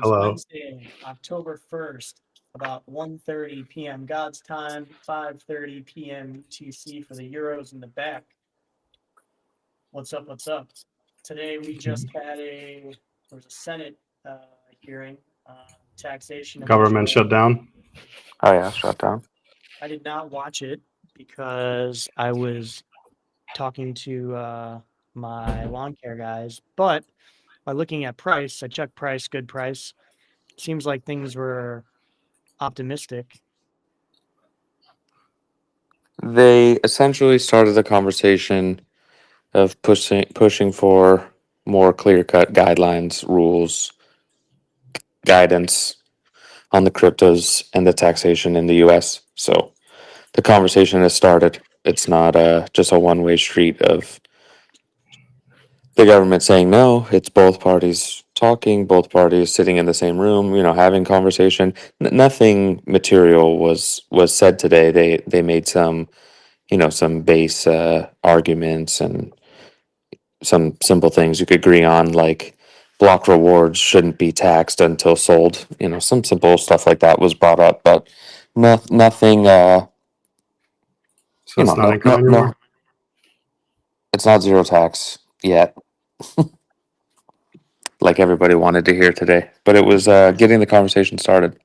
is Hello. Wednesday, October 1st, about 1:30 p.m. God's time, 5:30 p.m. UTC for the Euros in the back. What's up? What's up? Today we just had there was a Senate hearing on taxation of Government digital. shutdown. Oh yeah, shut down. I did not watch it because I was talking to my lawn care guys, but by looking at price, I checked price, good price. Seems like things were optimistic. They essentially started a conversation of pushing for more clear-cut guidelines, rules, guidance on the cryptos and the taxation in the US. So the conversation has started. It's not just a one-way street of the government saying no. It's both parties talking, both parties sitting in the same room, having conversation. Nothing material was said today. They made some some base arguments and some simple things you could agree on, like block rewards shouldn't be taxed until sold. Some simple stuff like that was brought up, but nothing. So it's not income No, anymore. it's not zero tax yet, like everybody wanted to hear today. But it was getting the conversation started.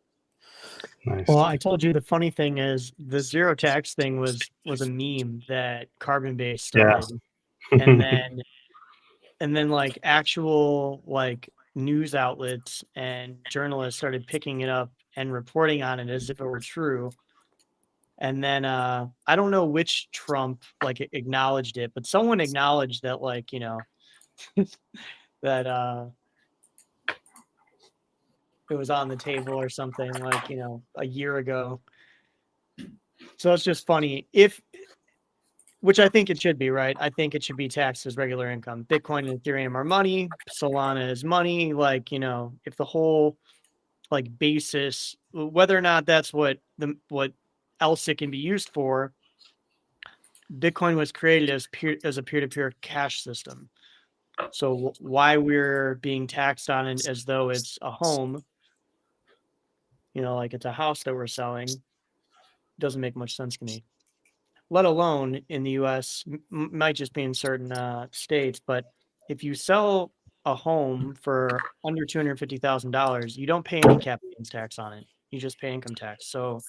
Nice. Well, I told you the funny thing is the zero tax thing was a meme that Carbon Base Yeah. started, and then like actual like news outlets and journalists started picking it up and reporting on it as if it were true. And then I don't know which Trump like acknowledged it, but someone acknowledged that like that it was on the table or something like a year ago. So it's just funny which I think it should be, right? I think it should be taxed as regular income. Bitcoin and Ethereum are money. Solana is money. Like, if the whole like basis, whether or not that's what else it can be used for, Bitcoin was created as a peer-to-peer cash system. So why we're being taxed on it as though it's a home, like it's a house that we're selling, doesn't make much sense to me. Let alone in the U.S., might just be in certain states. But if you sell a home for under $250,000, you don't pay any capital gains tax on it. You just pay income tax. So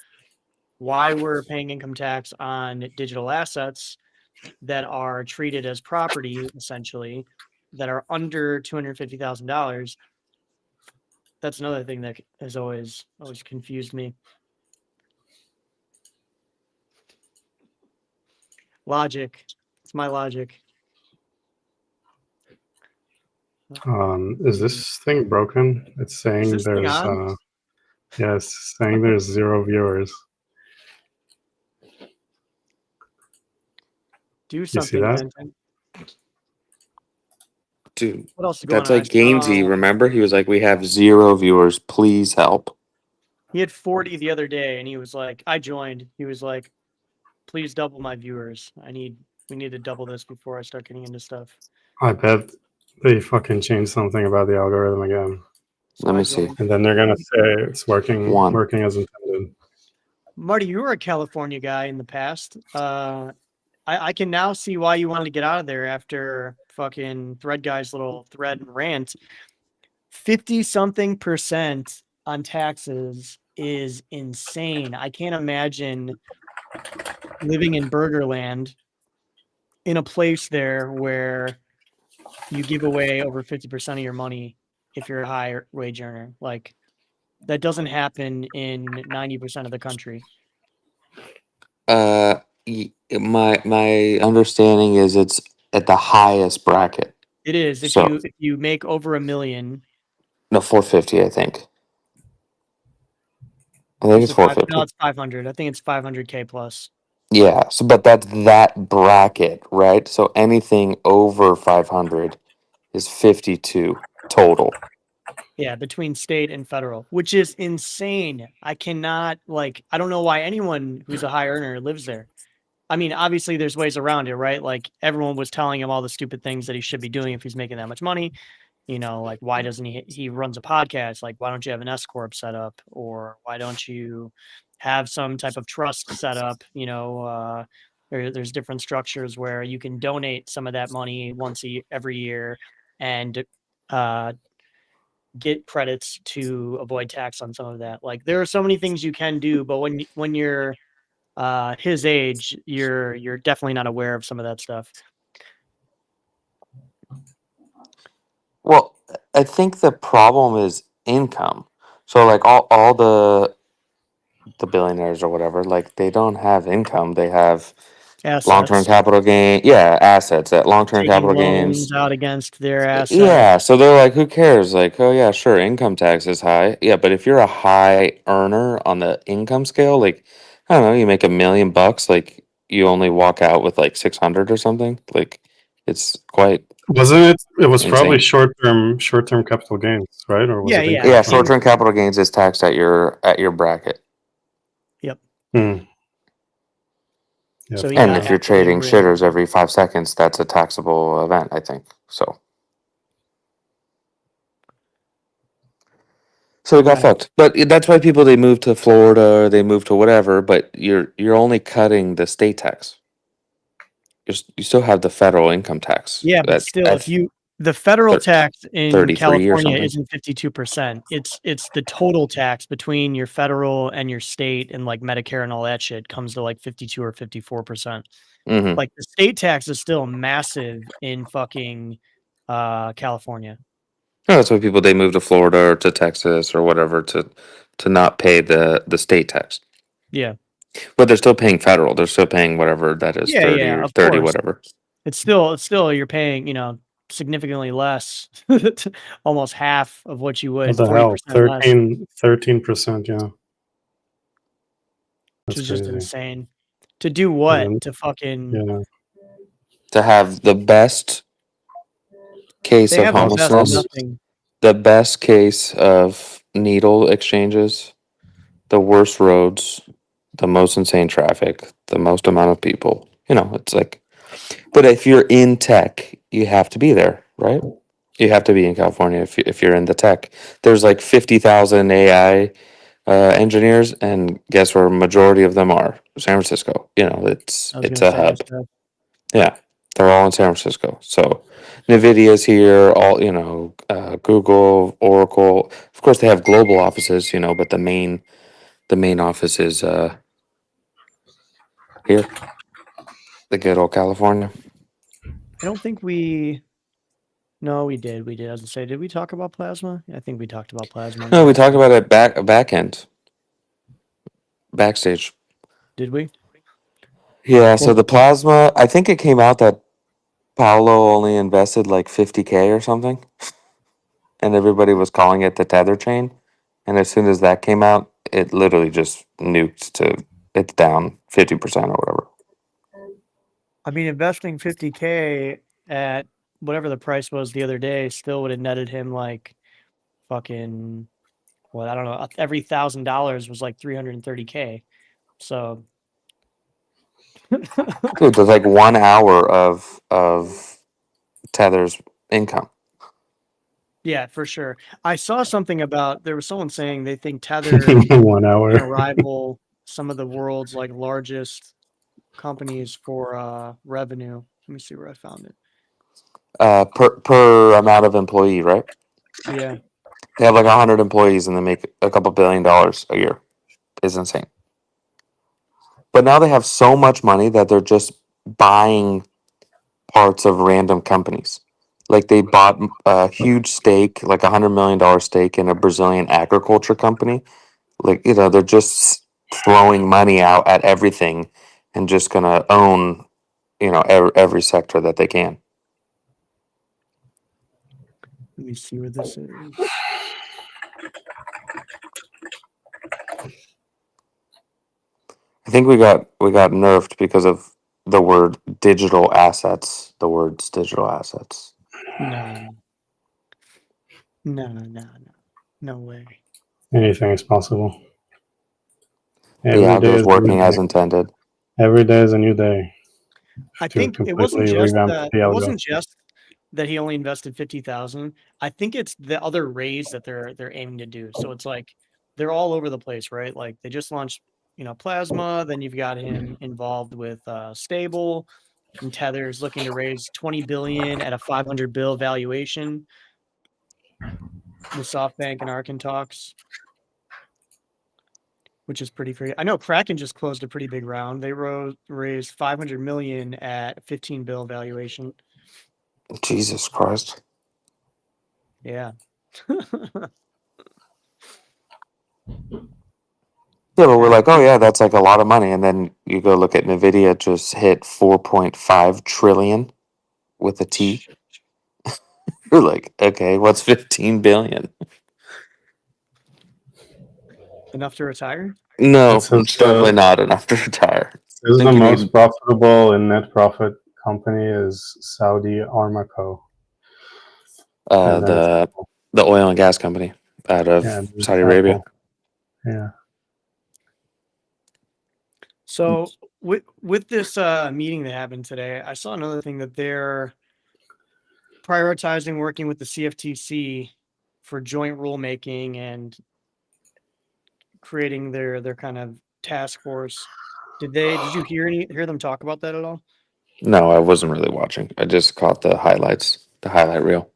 why we're paying income tax on digital assets that are treated as property, essentially, that are under $250,000, that's another thing that has always confused me. Logic. It's my logic. Is this thing broken? It's saying Is this thing there's on? yes, saying there's 0 viewers. Do You see something, that? Benton. Dude, What else is going that's on? like Gainsey. Remember, he was like, "We have 0 viewers. Please help." He had 40 the other day, and he was like, I joined. He was like, please double my viewers. We need to double this before I start getting into stuff. I bet they fucking changed something about the algorithm again. So Let I me see. joined. And then they're gonna say it's working One. as intended. Marty, you were a California guy in the past. I can now see why you wanted to get out of there after fucking Thread Guy's little thread and rant. 50-something% on taxes is insane. I can't imagine living in Burgerland in a place there where you give away over 50% of your money if you're a high wage earner. Like that doesn't happen in 90% of the country. My understanding is it's at the highest bracket. It is if So you make over $1 million. no, 450. I think it's No, 450. it's 500. I think it's 500K plus. Yeah. So, but that's that bracket, right? So anything over 500 is 52 total. Yeah, between state and federal, which is insane. I cannot I don't know why anyone who's a high earner lives there. I mean, obviously there's ways around it, right? Like everyone was telling him all the stupid things that he should be doing if he's making that much money. You know, like why doesn't he runs a podcast? Like why don't you have an S corp set up, or why don't you have some type of trust set up? You know, there's different structures where you can donate some of that money every year, and get credits to avoid tax on some of that. Like there are so many things you can do, but when you're his age, you're definitely not aware of some of that stuff. Well, I think the problem is income. So like all the billionaires or whatever, like they don't have income. They have long-term Assets, capital gain. Yeah, assets at long-term taking capital loans gains. out against their assets. Yeah, so they're like, who cares? Like, oh yeah, sure, income tax is high. Yeah, but if you're a high earner on the income scale, like I don't know, you make $1 million, like you only walk out with like 600 or something. Like it's quite Wasn't it? It was probably insane. short term capital gains, right? Or was Yeah, it yeah. income? Yeah, And short-term capital gains is taxed at your bracket. yep. Hmm. Yeah, So I yeah, And forgot. if you're trading shitters every 5 seconds, that's a taxable event, I think. So it got Right. fucked. But that's why people they move to Florida or they move to whatever, but you're only cutting the state tax. You still have the federal income tax Yeah, but still, at the federal thir- tax in 33 or California something. isn't 52%. It's the total tax between your federal and your state and like Medicare and all that shit comes to like 52 or 54%. Hmm. Like the state tax is still massive in fucking California. That's why people they move to Florida or to Texas or whatever to not pay the state tax. Yeah. But they're still paying federal. They're still paying whatever that is, Yeah, 30 yeah, or of 30 course. whatever. It's still you're paying, significantly less, almost half of what you What would, the hell? 40% less, 13%. Yeah, which that's is just crazy. insane. To do what? And To fucking yeah, To have the best case they of have the best of homelessness, nothing. the best case of needle exchanges, the worst roads, the most insane traffic, the most amount of people. It's like, but if you're in tech, you have to be there, right? You have to be in California if you're in the tech. There's like 50,000 AI engineers, and guess where majority of them are? San Francisco. It's I was it's gonna a say hub. that. Yeah, they're all in San Francisco. So NVIDIA's here, all, Google, Oracle. Of course, they have global offices, but the main office is here, the good old California. I don't think no, we did. We did. As I say, did we talk about plasma? I think we talked about plasma. In the No, we last talked one. about it back end, backstage. Did we? Yeah, so Well, the plasma, I think it came out that Paolo only invested like 50K or something, and everybody was calling it the tether chain. And as soon as that came out, it literally just nuked to it's down 50% or whatever. I mean, investing 50K at whatever the price was the other day still would have netted him like fucking, well, I don't know. Every $1,000 was like 330K. So Dude, there's like 1 hour of Tether's income. yeah, for sure. I saw something about there was someone saying they think Tether 1 hour. can rival some of the world's like largest companies for revenue. Let me see where I found it. Per amount of employee, right? Yeah. They have like 100 employees and they make a couple $1 billion a year. It's insane. But now they have so much money that they're just buying parts of random companies. Like they bought a huge stake, like $100 million stake in a Brazilian agriculture company. Like, they're just throwing money out at everything and just gonna own, every sector that they can. Let me see where this is. I think we got nerfed because of the word digital assets. The words digital assets. No. No, no, no. No way. Anything is possible. The Every day algo's is a new working as day. intended. Every day is a new day I to think it wasn't completely just revamp that the it algo. wasn't just that he only invested 50,000. I think it's the other raise that they're aiming to do. So it's like they're all over the place, right? Like they just launched, Plasma. Then you've got him involved with Stable, and Tether's looking to raise 20 billion at a 500 bill valuation with SoftBank and Arkin talks, which is pretty crazy. I know Kraken just closed a pretty big round. They raised 500 million at 15 bill valuation. Jesus Christ. Yeah. Yeah, but we're like, oh yeah, that's like a lot of money, and then you go look at Nvidia just hit 4.5 trillion with a T. You're like, okay, what's 15 billion? Enough to retire? No, It says, it's definitely not enough to retire. says the Think you most need- profitable in net profit company is Saudi Aramco. And then it's Apple. The oil and gas company out of Yeah, and then Saudi it's Arabia. Apple. Yeah. So with this meeting that happened today, I saw another thing that they're prioritizing working with the CFTC for joint rulemaking and creating their kind of task force. Did you hear them talk about that at all? No, I wasn't really watching. I just caught the highlights, the highlight reel.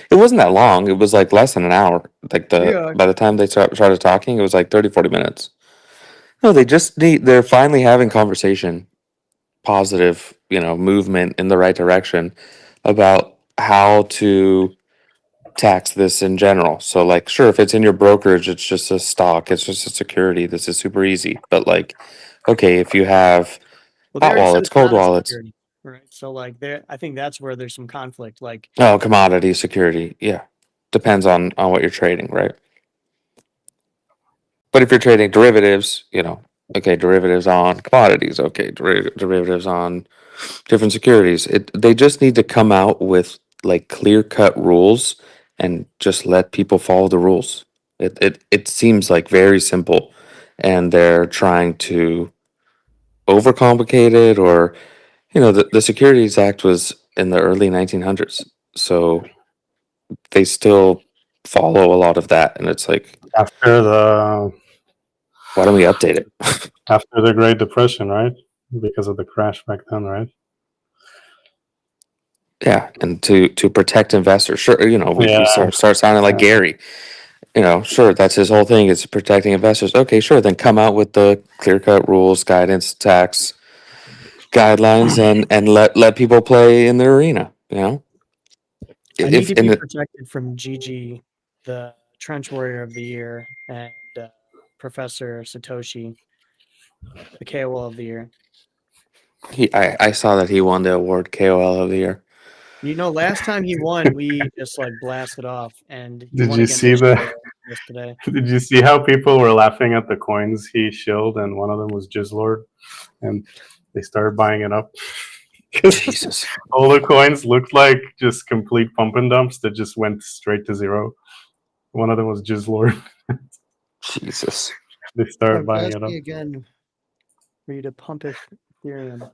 It wasn't that long. It was like less than an hour. Like Yeah. by the time they started talking, it was like 30, 40 minutes. No, they're finally having conversation, positive, movement in the right direction about how to tax this in general. So like, sure, if it's in your brokerage, it's just a stock, it's just a security. This is super easy. But like, okay, if you have Well, they hot already said wallets, it's cold not a wallets, security, right? So like I think that's where there's some conflict. Like oh, commodity security, yeah, depends on what you're trading, right? But if you're trading derivatives, okay, derivatives on commodities, okay, derivatives on different securities. They just need to come out with like clear cut rules and just let people follow the rules. It seems like very simple, and they're trying to overcomplicate it. Or the Securities Act was in the early 1900s, so they still follow a lot of that, and it's like, After the why don't we update it? after the Great Depression, right? Because of the crash back then, right? Yeah, and to protect investors. Sure, we Yeah. start sounding like Yeah. Gary. Sure, that's his whole thing is protecting investors. Okay, sure, then come out with the clear cut rules, guidance, tax guidelines, and let people play in the arena. I need to In be the, protected from Gigi, the Trench Warrior of the Year, and Professor Satoshi, the KOL of the Year. I saw that he won the award KOL of the year. Last time he won, we just like blasted off, and he Did won you against see the? Shiro yesterday. Did you see how people were laughing at the coins he shilled, and one of them was Jizzlord, and they started buying it up. 'Cause Jesus, all the coins looked like just complete pump and dumps that just went straight to zero. One of them was Jizzlord. Jesus. They started buying Ask it up. me again for you to pump Ethereum.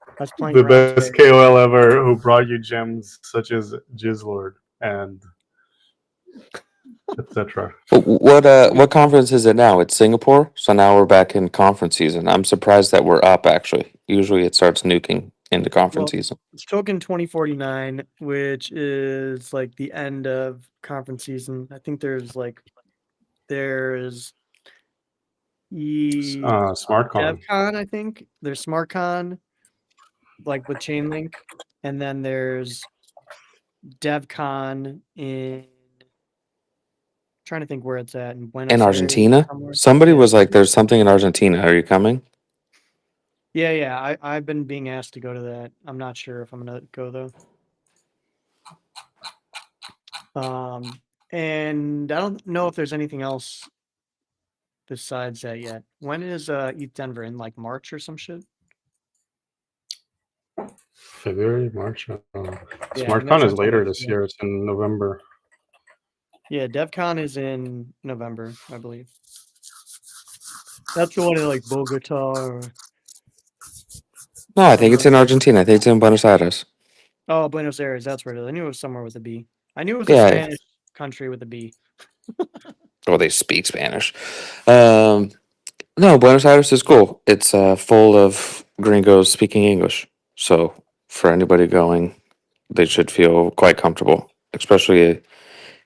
I was playing The around best today. KOL ever, who brought you gems such as Jizzlord and etc. What conference is it now? It's Singapore, so now we're back in conference season. I'm surprised that we're up. Actually, usually it starts nuking into conference Well, season. it's token 2049, which is like the end of conference season. I think there's SmartCon. DevCon, I think. There's SmartCon, like with Chainlink, and then there's DevCon in trying to think where it's at in In Buenos Aires Argentina, somewhere. somebody Yeah. was like, "There's something in Argentina. Are you coming?" Yeah. I've been being asked to go to that. I'm not sure if I'm gonna go though. And I don't know if there's anything else besides that yet. When is ETH Denver in like March or some shit? February, March. Yeah, I think SmartCon that's is until later next this year. year. It's in November. Yeah, DevCon is in November, I believe. That's the one in like Bogota or No, I think it's in Argentina. I think it's in Buenos Aires. Oh, Buenos Aires. That's where it is. I knew it was somewhere with a B. I knew it was a Yeah. Spanish country with a B. Well, they speak Spanish. Um, no, Buenos Aires is cool. It's full of gringos speaking English. So for anybody going, they should feel quite comfortable, especially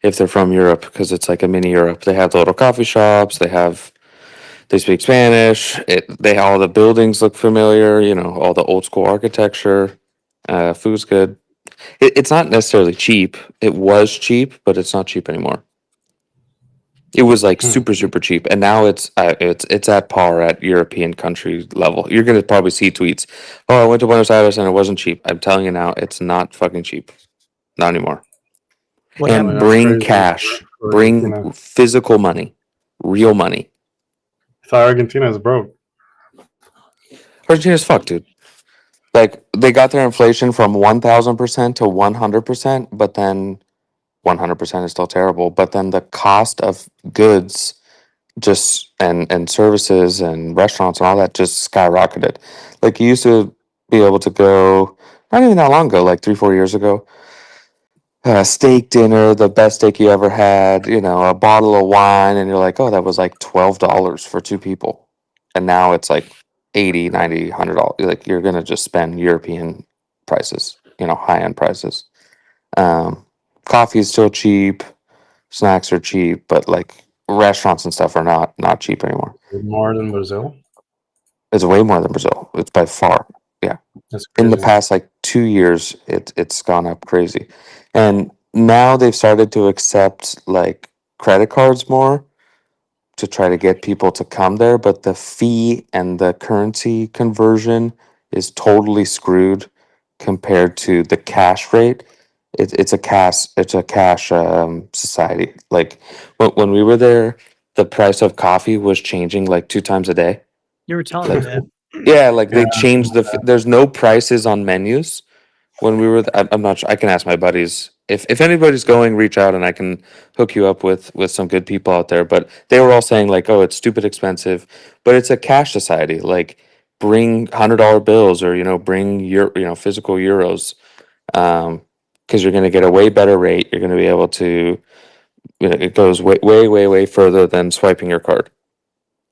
if they're from Europe, because it's like a mini Europe. They have the little coffee shops. They speak Spanish. All the buildings look familiar. You know, all the old school architecture. Food's good. It's not necessarily cheap. It was cheap, but it's not cheap anymore. It was like Hmm. super cheap, and now it's at par at European country level. You're gonna probably see tweets. Oh, I went to Buenos Aires and it wasn't cheap. I'm telling you now, it's not fucking cheap, not anymore. What And happened? That's bring crazy cash, for Argentina. bring physical money, real money. I thought Argentina is broke. Argentina's fucked, dude. Like they got their inflation from 1,000% to 100%, but then 100% is still terrible. But then the cost of goods just and services and restaurants and all that just skyrocketed. Like you used to be able to go not even that long ago, like 3-4 years ago, steak dinner, the best steak you ever had, you know, a bottle of wine, and you're like, oh, that was like $12 for two people. And now it's like 80, 90, $100. Like you're gonna just spend European prices, you know, high end prices. Um, Coffee is still cheap, snacks are cheap, but like restaurants and stuff are not cheap anymore. More than Brazil. It's way more than Brazil. It's by far. Yeah. That's In the crazy. past like 2 years, it's gone up crazy. And now they've started to accept like credit cards more to try to get people to come there, but the fee and the currency conversion is totally screwed compared to the cash rate. It's a cash society. Like when we were there, the price of coffee was changing like 2 times a day. You were telling me Like that. yeah, like Yeah, they changed there's no prices on menus when we were I'm not sure. I can ask my buddies if anybody's going, reach out and I can hook you up with some good people out there. But they were all saying like, oh, it's stupid expensive, but it's a cash society. Like bring $100 bills or bring your physical euros, because you're going to get a way better rate. You're going to be able to it goes way further than swiping your card.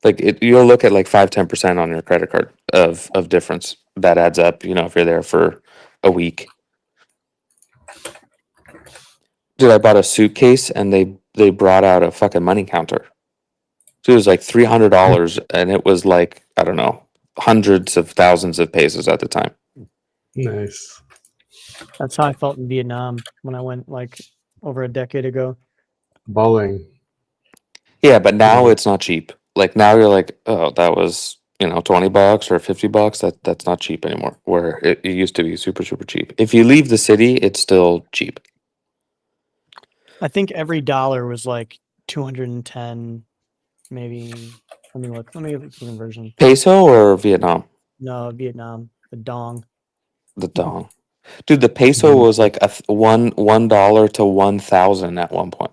Like you'll look at like 5-10% on your credit card of difference. That adds up, if you're there for a week. Dude, I bought a suitcase and they brought out a fucking money counter. So it was like $300 and it was like, I don't know, hundreds of thousands of pesos at the time. nice. That's how I felt in Vietnam when I went like over a decade ago. Bowling. Yeah, but now it's not cheap. Like now you're like, oh, that was, $20 or $50. That's not cheap anymore. Where it used to be super cheap. If you leave the city, it's still cheap. I think every dollar was like 210, maybe. Let me look. Let me get the conversion. Peso or Vietnam? No, Vietnam, the dong. The dong. Dude, the peso was like $1 to 1,000 at one point.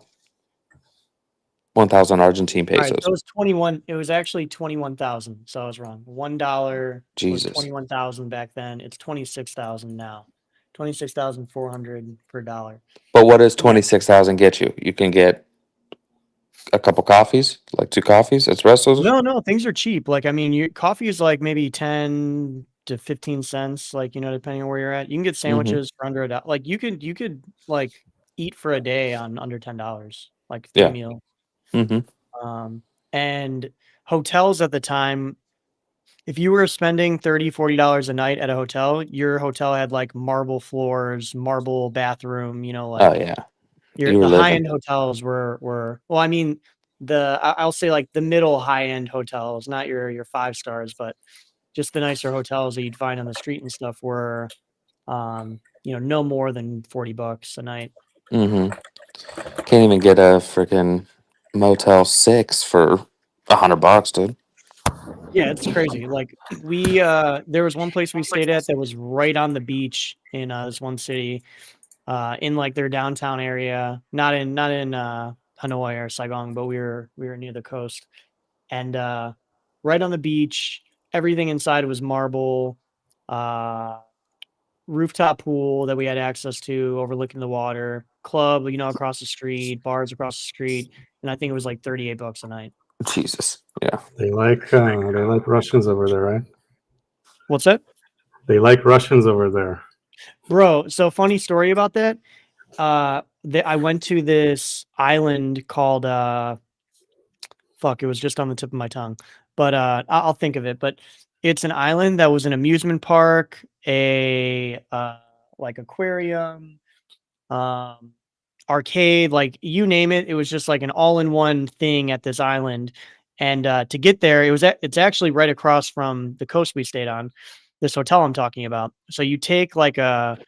1,000 Argentine All right, so pesos. it was 21. It was actually 21,000. So I was wrong. $1 was Jesus. 21,000 back then. It's 26,000 now. 26,400 per dollar. But what does 26,000 get you? You can get a couple coffees, like 2 coffees, espressos. No, things are cheap. Like, I mean, your coffee is like maybe 10 to 15 cents, like, depending on where you're at. You can get sandwiches for under $1. Like you could like eat for a day on under $10, like 3 Yeah. meals. Mm-hmm. And hotels at the time, if you were spending $30-$40 a night at a hotel, your hotel had like marble floors, marble bathroom, Oh like yeah, you were the high living. end hotels were well, I mean, I'll say like the middle high end hotels, not your 5 stars, but just the nicer hotels that you'd find on the street and stuff were no more than $40 a night. Mm-hmm. Can't even get a freaking Motel 6 for $100, dude. Yeah, it's crazy. Like there was one place we stayed at that was right on the beach in this one city, in like their downtown area, not in Hanoi or Saigon, but we were near the coast, and right on the beach. Everything inside was marble. rooftop pool that we had access to overlooking the water, club, across the street, bars across the street, and I think it was like $38 a night. Jesus. Yeah. They like Russians over there, right? What's that? They like Russians over there. Bro, so funny story about that. I went to this island called fuck, it was just on the tip of my tongue. But I'll think of it. But it's an island that was an amusement park, a like aquarium, um arcade, like you name it. It was just like an all-in-one thing at this island. And to get there, it's actually right across from the coast we stayed on, this hotel I'm talking about. So you take like a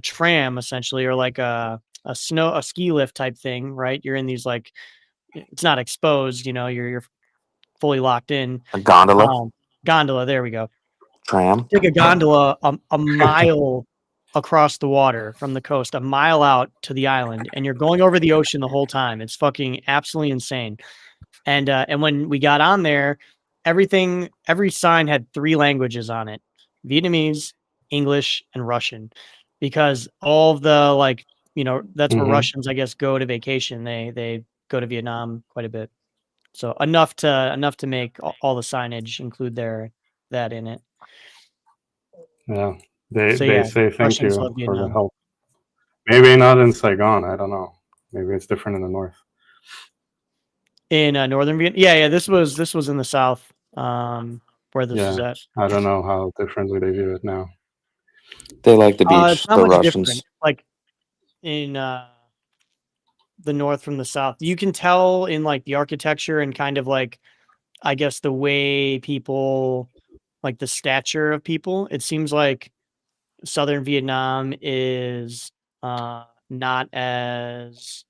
tram essentially, or like a ski lift type thing, right? You're in these like, it's not exposed, you're fully locked in. A gondola, Gondola, there we go. tram. Take a gondola a mile across the water from the coast, a mile out to the island, and you're going over the ocean the whole time. It's fucking absolutely insane. And when we got on there, every sign had 3 languages on it: Vietnamese, English, and Russian, because all of the like, that's where Mhm. Russians, I guess, go to vacation. They go to Vietnam quite a bit. So enough to make all the signage include that in it. Yeah, they So they yeah, say thank Russians you love for the Vietnam. help. Maybe not in Saigon. I don't know. Maybe it's different in the north. In northern Vietnam, yeah, this was in the south, where this was Yeah, at. I don't know how differently they view it now. They like the It's beach, not the much different. Russians. Like in the north from the south, you can tell in like the architecture and kind of like, I guess, the way people, like the stature of people. It seems like southern Vietnam is not as,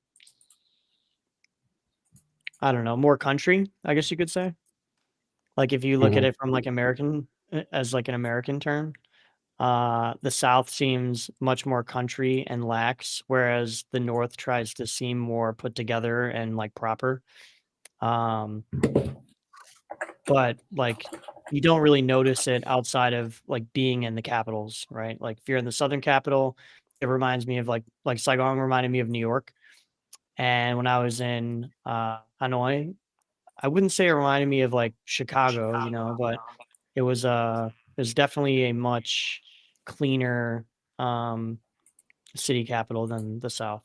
I don't know, more country, I guess you could say. Like if you look at Mhm. it from like American, as like an American term, the South seems much more country and lax, whereas the North tries to seem more put together and like proper. Um, but like you don't really notice it outside of like being in the capitals, right? Like if you're in the Southern capital, it reminds me of like Saigon reminded me of New York. And when I was in Hanoi, I wouldn't say it reminded me of like Chicago, but it was definitely a much cleaner um city capital than the South.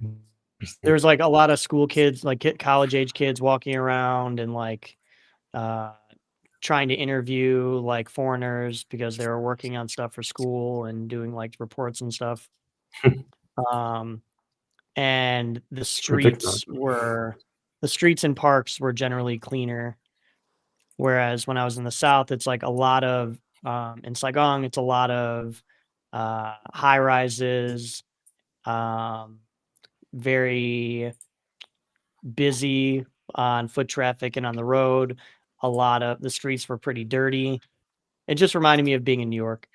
Interesting. There's like a lot of school kids, like college age kids walking around and like uh trying to interview like foreigners because they were working on stuff for school and doing like reports and stuff. Um and It's ridiculous. the streets and parks were generally cleaner. Whereas when I was in the South, it's like a lot of in Saigon, it's a lot of high rises, um, very busy on foot traffic and on the road. A lot of the streets were pretty dirty. It just reminded me of being in New York.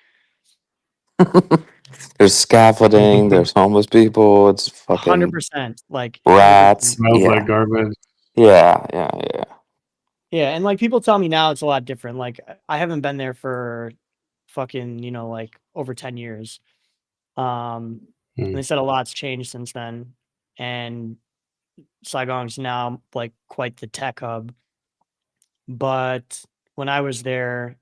There's scaffolding. There's homeless people. It's fucking 100%, like 100%. rats. Smells like Yeah, garbage. yeah, yeah, yeah. Yeah, and like people tell me now it's a lot different. Like I haven't been there for fucking, like over 10 years. And Hmm. they said a lot's changed since then. And Saigon's now like quite the tech hub. But when I was there,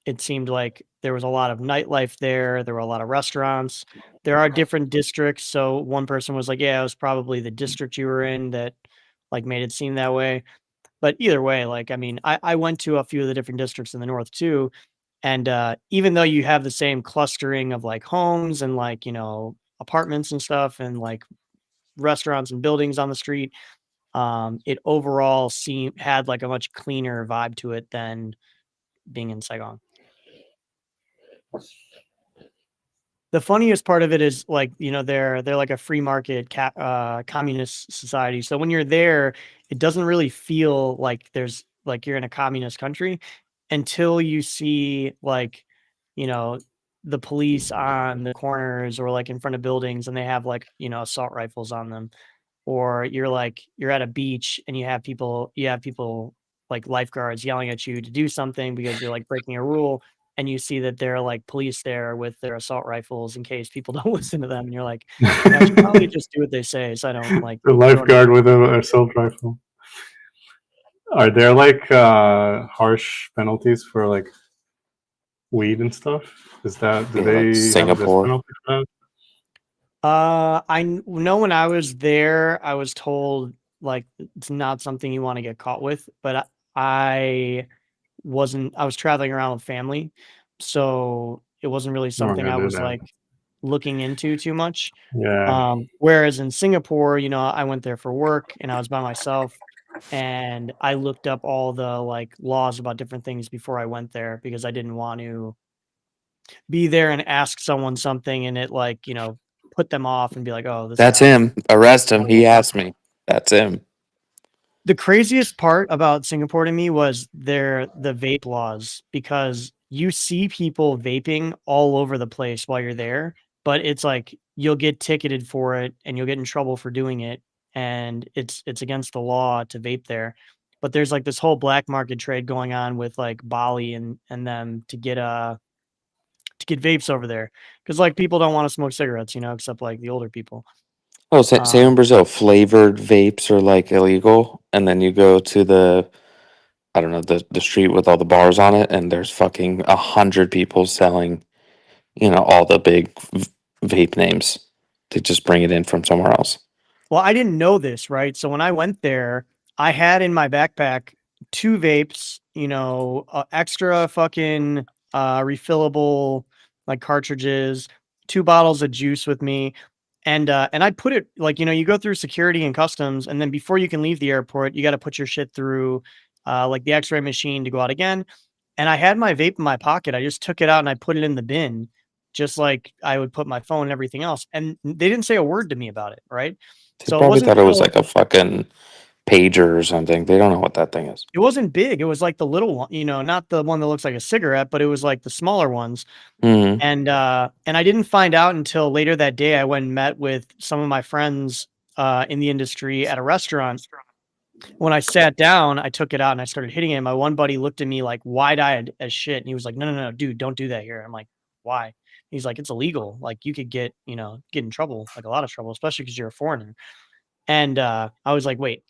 it seemed like there was a lot of nightlife there. There were a lot of restaurants. There are different districts. So one person was like, yeah, it was probably the district you were in that like made it seem that way. But either way, like, I mean, I went to a few of the different districts in the north too. And even though you have the same clustering of like homes and like, apartments and stuff and like restaurants and buildings on the street, it overall had like a much cleaner vibe to it than being in Saigon. The funniest part of it is like, they're like a free market communist society. So when you're there, it doesn't really feel like there's like you're in a communist country until you see like, you know, the police on the corners or like in front of buildings and they have like, assault rifles on them. Or you're at a beach and you have people like lifeguards yelling at you to do something because you're like breaking a rule. and you see that there are like police there with their assault rifles in case people don't listen to them, and you're like, yeah, I should probably just do what they say so I don't like The lifeguard with an assault rifle. Are there like harsh penalties for like weed and stuff? Is that do Yeah, like they have a death Singapore. penalty for that? know when I was there, I was told like it's not something you want to get caught with, but I was traveling around with family, so it wasn't really No, I'm something I gonna do was that. like looking into too much. Yeah. Whereas in Singapore, I went there for work and I was by myself, and I looked up all the like laws about different things before I went there because I didn't want to be there and ask someone something and it like, put them off and be like, oh, this That's guy. him. Arrest I him. don't know He what's asked happening. me. That's him. The craziest part about Singapore to me was the vape laws, because you see people vaping all over the place while you're there, but it's like you'll get ticketed for it and you'll get in trouble for doing it, and it's against the law to vape there. But there's like this whole black market trade going on with like Bali and them to get vapes over there, because like people don't want to smoke cigarettes, except like the older people. Oh, same Um, in Brazil. Flavored vapes are like illegal, and then you go to the I don't know the street with all the bars on it, and there's fucking 100 people selling, all the big vape names. They just bring it in from somewhere else. Well, I didn't know this, right? So when I went there, I had in my backpack 2 vapes, extra fucking refillable like cartridges, 2 bottles of juice with me. And I put it like, you go through security and customs, and then before you can leave the airport, you got to put your shit through like the X-ray machine to go out again. And I had my vape in my pocket. I just took it out and I put it in the bin, just like I would put my phone and everything else. And they didn't say a word to me about it, right? They So it probably wasn't thought it was till like a fucking pager or something. They don't know what that thing is. it wasn't big. It was like the little one, not the one that looks like a cigarette, but it was like the smaller ones. Hmm. And I didn't find out until later that day. I went and met with some of my friends in the industry at a restaurant. When I sat down, I took it out and I started hitting it. My one buddy looked at me like wide-eyed as shit, and he was like, "No, no, no, dude, don't do that here." I'm like, "Why?" He's like, "It's illegal. Like you could get in trouble, like a lot of trouble, especially because you're a foreigner." And I was like, "Wait,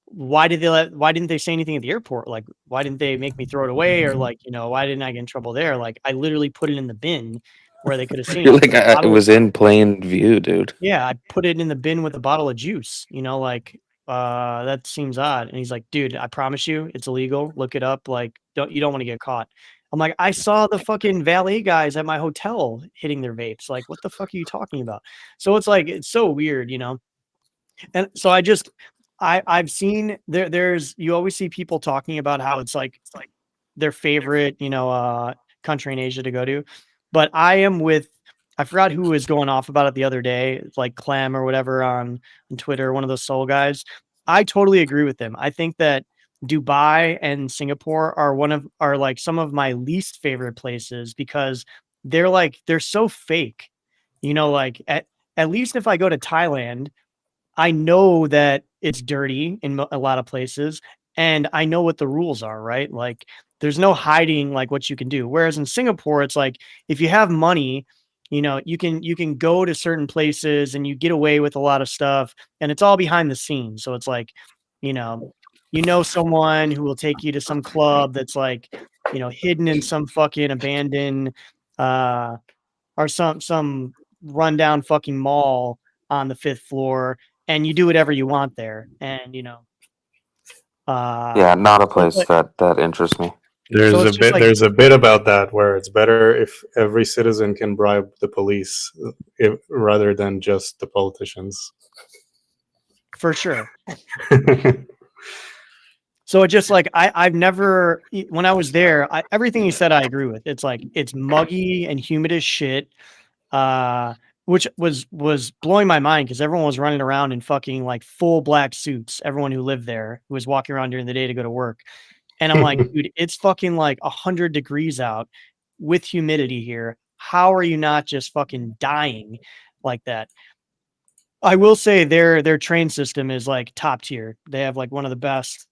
why didn't they say anything at the airport? Like, why didn't they make me throw it away? Or like, why didn't I get in trouble there? Like, I literally put it in the bin where they could have seen it. You're I like put a it bottle of was in plain view, dude. Yeah, I put it in the bin with a bottle of juice, like, that seems odd. And he's like, dude, I promise you it's illegal. Look it up. Like, you don't want to get caught. I'm like, I saw the fucking valet guys at my hotel hitting their vapes. Like, what the fuck are you talking about? So it's like, it's so weird. And so I've seen there's you always see people talking about how it's like their favorite, country in Asia to go to. But I forgot who was going off about it the other day. It's like Clem or whatever on Twitter, one of those soul guys. I totally agree with them. I think that Dubai and Singapore are like some of my least favorite places because they're so fake. Like at least if I go to Thailand, I know that it's dirty in a lot of places, and I know what the rules are, right? Like, there's no hiding like what you can do. Whereas in Singapore, it's like if you have money, you can go to certain places and you get away with a lot of stuff, and it's all behind the scenes. So it's like, you know, someone who will take you to some club that's like, hidden in some fucking abandoned uh or some rundown fucking mall on the 5th floor, and you do whatever you want there. And Yeah, not a so it's place like that interests me. so it's just like There's a bit about that where it's better if every citizen can bribe the police rather than just the politicians. for sure. So it just like I've never when I was there, everything you said I agree with. It's like it's muggy and humid as shit. Which was blowing my mind because everyone was running around in fucking like full black suits. Everyone who lived there who was walking around during the day to go to work. And I'm like, dude, it's fucking like 100 degrees out with humidity here. How are you not just fucking dying like that? I will say their train system is like top tier. They have like one of the best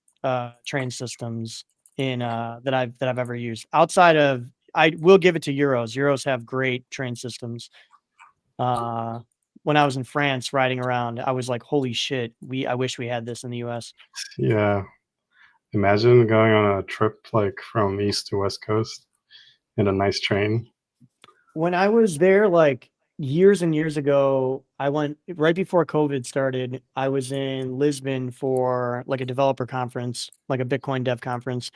train systems in that I've ever used. Outside of I will give it to Euros. Euros have great train systems. When I was in France riding around, I was like, holy shit, I wish we had this in the US. Yeah. Imagine going on a trip like from east to west coast in a nice train. When I was there, like years and years ago, I went right before COVID started. I was in Lisbon for like a developer conference, like a Bitcoin dev conference.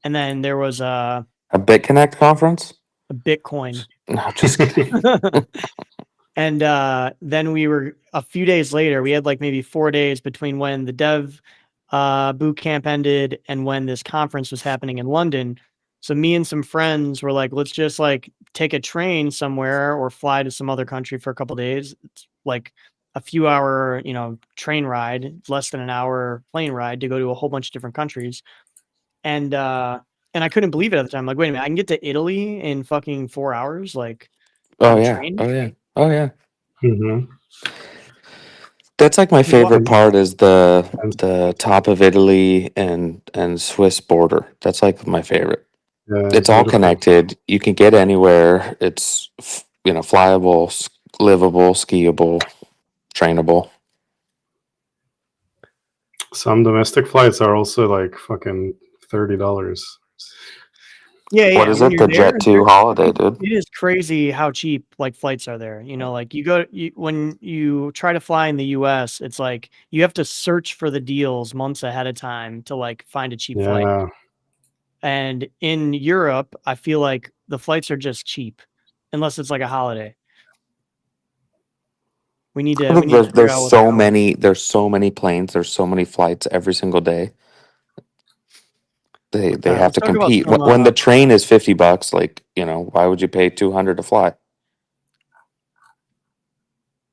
And then there was A BitConnect conference? a Bitcoin. No, just kidding. And then we were a few days later, we had like maybe 4 days between when the dev boot camp ended and when this conference was happening in London. So me and some friends were like, let's just like take a train somewhere or fly to some other country for a couple days. It's like a few hour, train ride, less than an hour plane ride to go to a whole bunch of different countries. And I couldn't believe it at the time. Like, wait a minute, I can get to Italy in fucking 4 hours, like Oh on a yeah. train. Oh yeah. Oh yeah. Hmm. That's like my It favorite was. part is the top of Italy and Swiss border. That's like my favorite. Yeah, It's it's all beautiful. connected. You can get anywhere. It's flyable, livable, skiable, trainable. Some domestic flights are also like fucking $30. Yeah, What yeah. is When it? you're The there, Jet 2 holiday, dude. it is crazy how cheap like flights are there. Like when you try to fly in the US, it's like you have to search for the deals months ahead of time to like find a cheap flight. Yeah. And in Europe, I feel like the flights are just cheap unless it's like a holiday. We need to figure out There's what's so going on. many planes, there's so many flights every single day. They All right, have let's to talk about compete. some When the train is $50, like, why would you pay 200 to fly?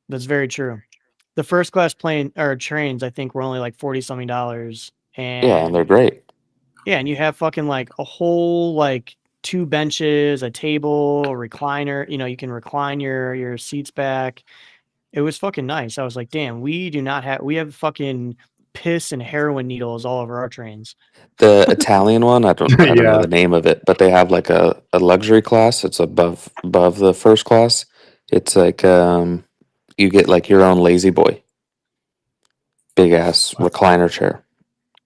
that's very true. The first class plane or trains, I think, were only like 40 something dollars. Yeah, and they're And great. yeah, and you have fucking like a whole like two benches, a table, a recliner. You can recline your seats back. It was fucking nice. I was like, damn, we have fucking piss and heroin needles all over our trains. The Italian one, I don't know Yeah. the name of it, but they have like a luxury class. It's above the first class. It's like you get like your own lazy boy, big ass recliner chair.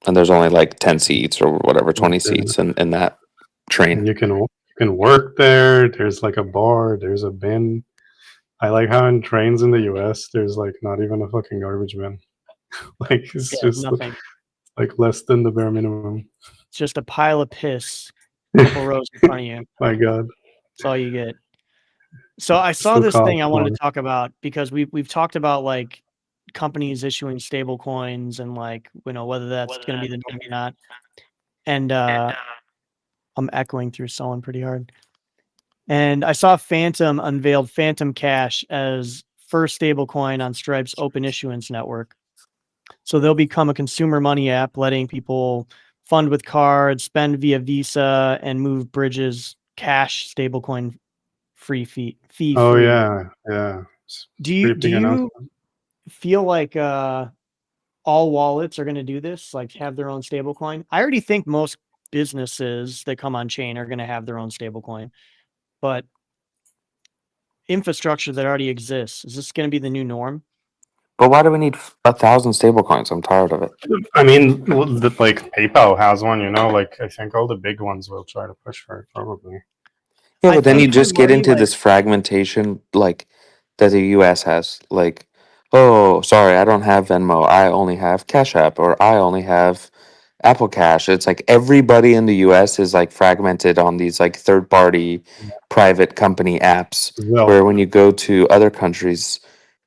And there's only like 10 seats or whatever, 20 Yeah. seats in that train. And you can work there. There's like a bar. There's a bin. I like how in trains in the US, there's like not even a fucking garbage bin. Like it's Yeah, just nothing. like less than the bare minimum. It's just a pile of piss, a couple rows in front of you. My God, That's all you get. So I saw still this thing costs I wanted more. to talk about because we've talked about like companies issuing stable coins and like whether that's going to be the norm or not. And I'm echoing through someone pretty hard. And I saw Phantom unveiled Phantom Cash as first stable coin on Stripe's open issuance network. So they'll become a consumer money app, letting people fund with cards, spend via Visa, and move bridges cash stablecoin fee Oh free. yeah. It's Do pretty big you announcement. feel like all wallets are going to do this, like have their own stablecoin? I already think most businesses that come on chain are going to have their own stablecoin, but infrastructure that already exists, is this going to be the new norm? But why do we need 1,000 stable coins? I'm tired of it. I mean, like PayPal has one, like I think all the big ones will try to push for it probably. Yeah, I but then you think for just get money, into like this fragmentation like that the US has. Like, oh, sorry, I don't have Venmo. I only have Cash App or I only have Apple Cash. It's like everybody in the US is like fragmented on these like third party private company apps Well, where when you go to other countries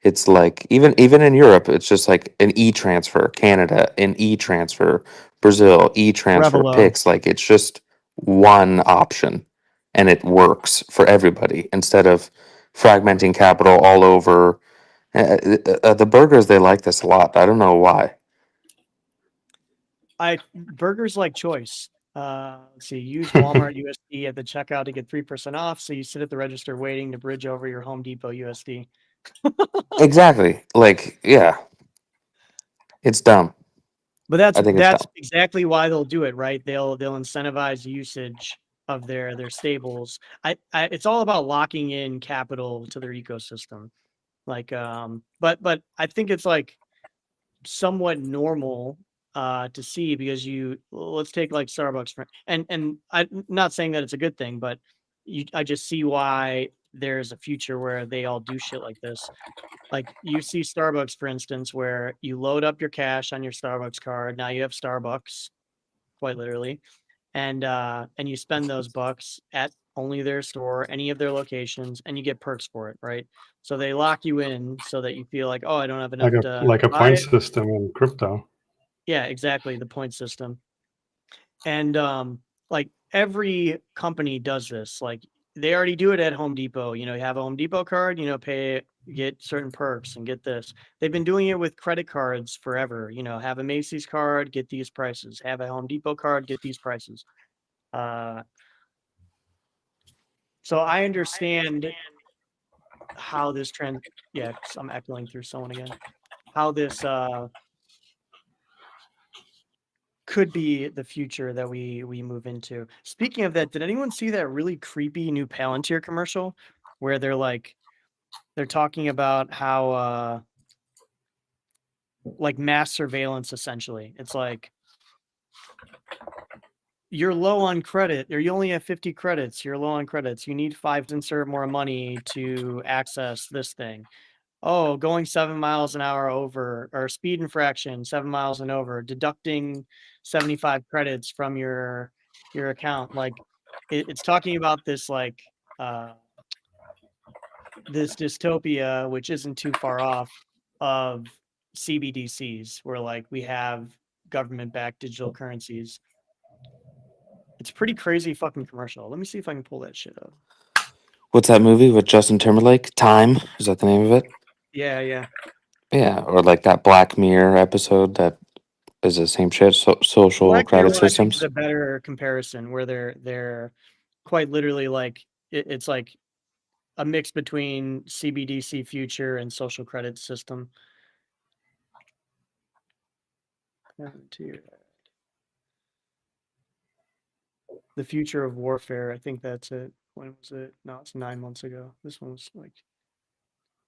it's like even in Europe it's just like an e-transfer, Canada, an e-transfer, Brazil, e-transfer, Revelo. Pix, like it's just one option and it works for everybody instead of fragmenting capital all over. The burgers, they like this a lot. I don't know why. Burgers like choice. Let's see, use Walmart USD at the checkout to get 3% off. So you sit at the register waiting to bridge over your Home Depot USD. Exactly. Like, yeah, it's dumb. But I think it's that's dumb. exactly why they'll do it, right? They'll incentivize usage of their stables. It's all about locking in capital to their ecosystem. Like, but I think it's like somewhat normal to see, because let's take like Starbucks for, and I'm not saying that it's a good thing, but I just see why there's a future where they all do shit like this. Like, you see Starbucks, for instance, where you load up your cash on your Starbucks card. Now you have Starbucks, quite literally, and you spend those bucks at only their store, any of their locations, and you get perks for it, right? So they lock you in so that you feel like, oh, I don't have enough to like a buy point it. system in crypto. Yeah, exactly, the point system. And like every company does this. Like, they already do it at Home Depot. You have a Home Depot card, pay it, get certain perks and get this. They've been doing it with credit cards forever. Have a Macy's card, get these prices. Have a Home Depot card, get these prices. So I understand how this trend, yeah, 'cause I'm echoing through someone again, how this could be the future that we move into. Speaking of that, did anyone see that really creepy new Palantir commercial where they're talking about how like mass surveillance, essentially? It's like, you're low on credit, or you only have 50 credits, you're low on credits, you need 5 to insert more money to access this thing. Oh, going 7 miles an hour over, or speed infraction 7 miles and over, deducting 75 credits from your account. Like, it's talking about this, like, this dystopia, which isn't too far off, of CBDCs, where like we have government-backed digital currencies. It's a pretty crazy fucking commercial. Let me see if I can pull that shit up. What's that movie with Justin Timberlake? Time? Is that the name of it? Yeah. Yeah, or like that Black Mirror episode that is the same shit. Social Black credit Mirror, I think, is systems. a better comparison, where they're quite literally like, it's like a mix between CBDC future and social credit system. The future of warfare. I think that's it. When was it? No, it's 9 months ago. This one was like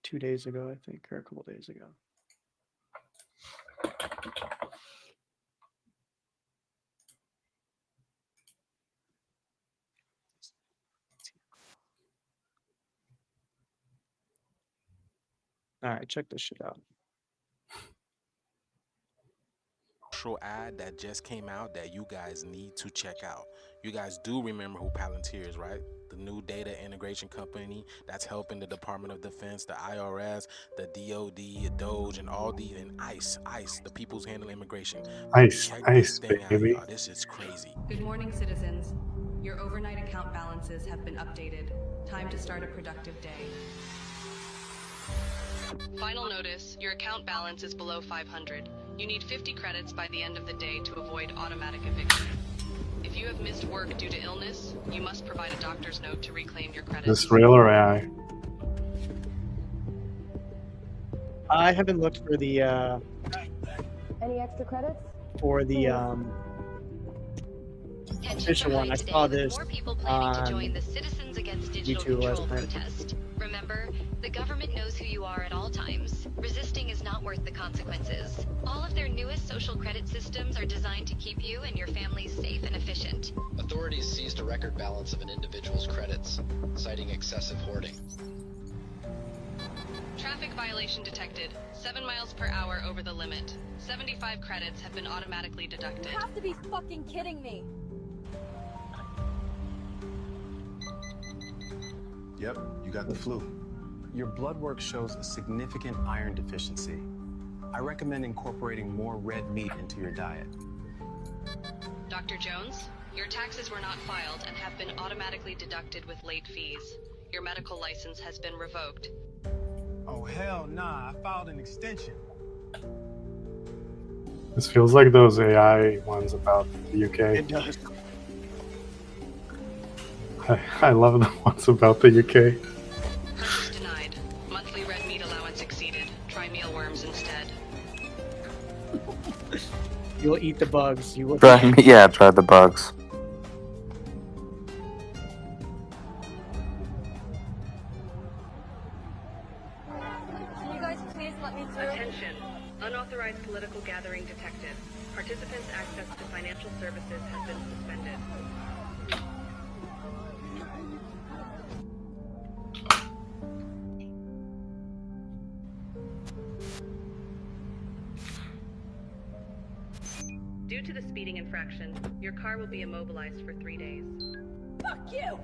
2 days ago, I think, or a couple days ago. All right, check this shit out. Ad that just came out that you guys need to check out. You guys do remember who Palantir is, right? The new data integration company that's helping the Department of Defense, the IRS, the DOD, Doge, and all these, and ICE, the people's handling immigration. ICE, Check this thing baby. out, y'all. This is crazy. Good morning, citizens. Your overnight account balances have been updated. Time to start a productive day. Final notice, your account balance is below 500. You need 50 credits by the end of the day to avoid automatic eviction. If you have missed work due to illness, you must provide a doctor's note to reclaim your credits. This real or AI? I haven't looked for the Any extra credits? Official one. I saw this More people planning to on join the Citizens Against Digital YouTube last Control night. protest. Remember, the government knows who you are at all times. Resisting is not worth the consequences. All of their newest social credit systems are designed to keep you and your families safe and efficient. Authorities seized a record balance of an individual's credits, citing excessive hoarding. Traffic violation detected. 7 miles per hour over the limit. 75 credits have been automatically deducted. You have to be fucking kidding me. Yep, you got the flu. Your blood work shows a significant iron deficiency. I recommend incorporating more red meat into your diet. Dr. Jones, your taxes were not filed and have been automatically deducted with late fees. Your medical license has been revoked. Oh, hell nah, I filed an extension. This feels like those AI ones about the UK. It does. I love the ones about the UK. Purchase denied. Monthly red meat allowance exceeded. Try mealworms instead. You'll eat the bugs. You will. Try the bugs. applicant's access to financial services has been suspended. Due to the speeding infraction, your car will be immobilized for 3 days. Fuck you!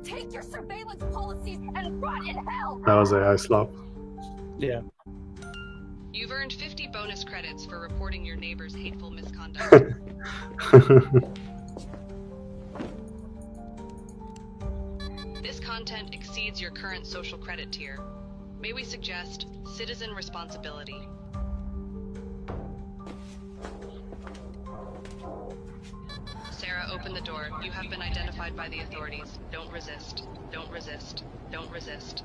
Take your surveillance policies and rot in hell! That was AI slap. Yeah. You've earned 50 bonus credits for reporting your neighbor's hateful misconduct. This content exceeds your current social credit tier. May we suggest citizen responsibility? Sarah, open the door. You have been identified by the authorities. Don't resist. Don't resist. Don't resist.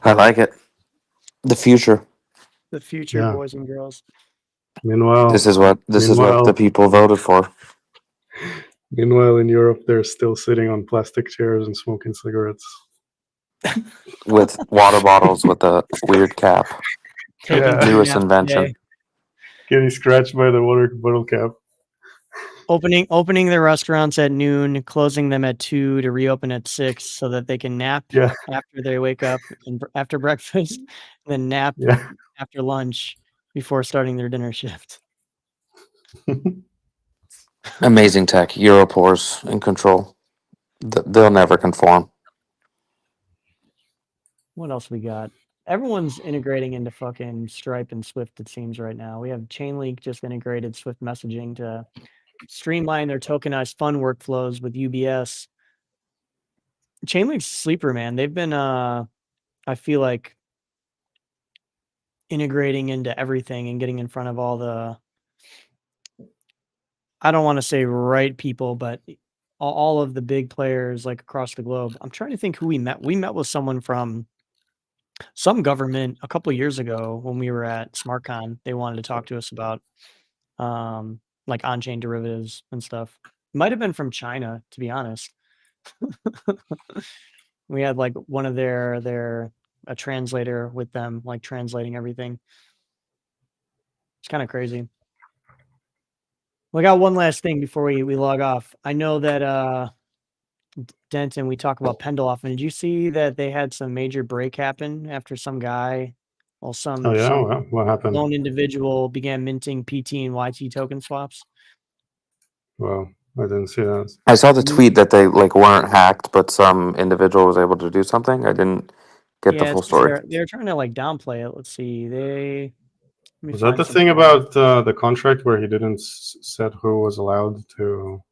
I like it. The future. The future, Yeah. boys and girls. Meanwhile, This is what the people voted for. meanwhile, in Europe, they're still sitting on plastic chairs and smoking cigarettes. With water bottles with a weird cap. Taking Yeah. two Newest naps a invention. day. Getting scratched by the water bottle cap. Opening their restaurants at noon, closing them at 2 to reopen at 6 so that they can nap Yeah. after they wake up and after breakfast, then nap Yeah. after lunch before starting their dinner shift. Amazing tech. Europore's in control. They'll never conform. What else we got? Everyone's integrating into fucking Stripe and Swift, it seems, right now. We have Chainlink just integrated Swift messaging to streamline their tokenized fund workflows with UBS. Chainlink's a sleeper, man. They've been I feel like integrating into everything and getting in front of all the, I don't want to say right people, but all of the big players like across the globe. I'm trying to think who we met. We met with someone from some government a couple of years ago when we were at SmartCon. They wanted to talk to us about like on-chain derivatives and stuff. Might have been from China, to be honest. We had like one of their a translator with them, like translating everything. It's kind of crazy. We got one last thing before we log off. I know that Denton, we talk about Pendle often. Did you see that they had some major break happen after some guy, well, some Oh yeah, what happened? lone individual began minting PT and YT token swaps? Well, I didn't see that. I saw the tweet that they like weren't hacked, but some individual was able to do something. I didn't get the Yeah, full it's 'cause story. they're trying to like downplay it. Let's see. Let me Was that find the some- thing about the contract where he didn't said who was allowed to?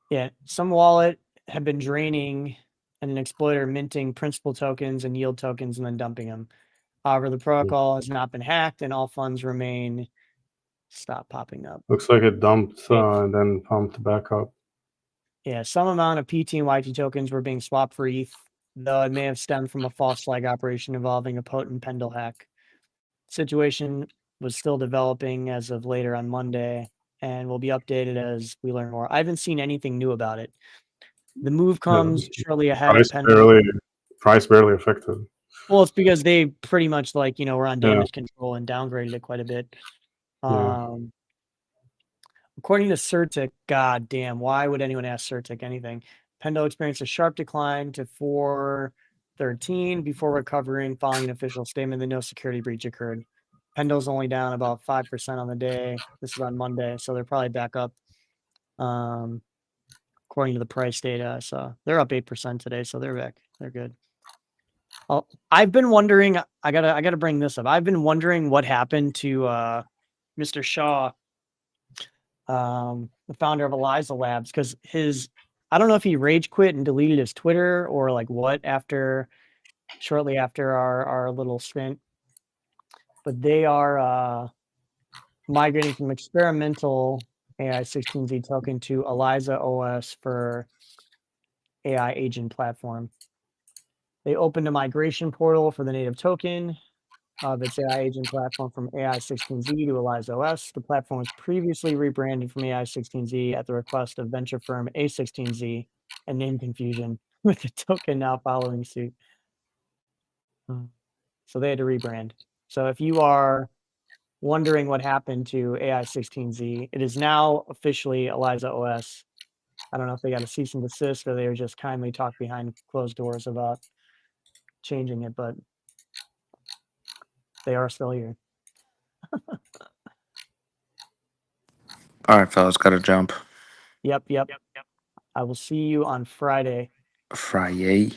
Yeah, some wallet had been draining and an exploiter minting principal tokens and yield tokens and then dumping them. However, the protocol has not been hacked and all funds remain. Stop popping up. Looks like it dumped Yeah. and then pumped back up. Yeah, some amount of PT and YT tokens were being swapped for ETH, though it may have stemmed from a false flag operation involving a potent Pendle hack. Situation was still developing as of later on Monday and will be updated as we learn more. I haven't seen anything new about it. The move comes shortly ahead of Pendle. Price barely affected. Well, it's because they pretty much like, were on Yeah. damage control and downgraded it quite a bit. Yeah. According to Certic, god damn, why would anyone ask Certic anything? Pendle experienced a sharp decline to 413 before recovering following an official statement that no security breach occurred. Pendle's only down about 5% on the day. This is on Monday, so they're probably back up. According to the price data I saw, they're up 8% today, so they're back. They're good. I've been wondering. I gotta bring this up. I've been wondering what happened to Mr. Shaw, the founder of Eliza Labs, because I don't know if he rage quit and deleted his Twitter or like what shortly after our little stint. But they are migrating from experimental AI 16Z token to Eliza OS for AI agent platform. They opened a migration portal for the native token of its AI agent platform from AI 16Z to Eliza OS. The platform was previously rebranded from AI 16Z at the request of venture firm A16Z and name confusion. with the token now following suit. So they had to rebrand. So if you are wondering what happened to AI16Z, it is now officially Eliza OS. I don't know if they got a cease and desist or they were just kindly talked behind closed doors about changing it, but they are still here. All right, fellas, gotta jump. Yep. I will see you on Friday. Friday.